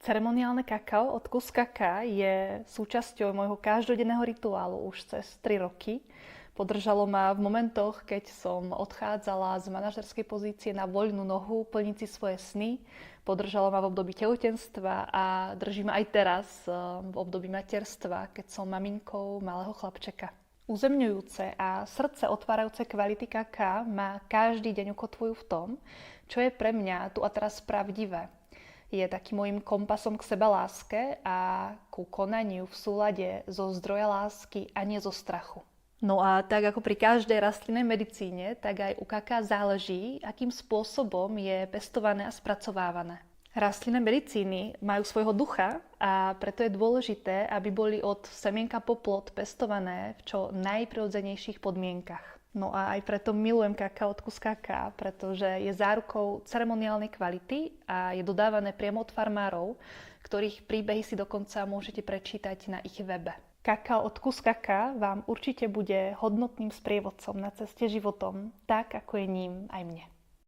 Ceremoniálne kakao od Kus Kaká je súčasťou môjho každodenného rituálu už cez 3 roky. Podržalo ma v momentoch, keď som odchádzala z manažerskej pozície na voľnú nohu plniť si svoje sny. Podržalo ma v období tehotenstva a drží ma aj teraz v období materstva, keď som maminkou malého chlapčeka. Uzemňujúce a srdce otvárajúce kvality kaká ma každý deň ukotvujú v tom, čo je pre mňa tu a teraz pravdivé. Je takým môjim kompasom k sebaláske a ku konaniu v súlade zo zdroja lásky a nie zo strachu. No a tak ako pri každej rastlinnej medicíne, tak aj u kaká záleží, akým spôsobom je pestované a spracovávané. Rastlinné medicíny majú svojho ducha a preto je dôležité, aby boli od semienka po plod pestované v čo najprirodzenejších podmienkach. No a aj preto milujem kaká od Kus Kaká, pretože je zárukou ceremoniálnej kvality a je dodávané priamo od farmárov, ktorých príbehy si dokonca môžete prečítať na ich webe. Kaká od Kus Kaká vám určite bude hodnotným sprievodcom na ceste životom, tak ako je ním aj mne.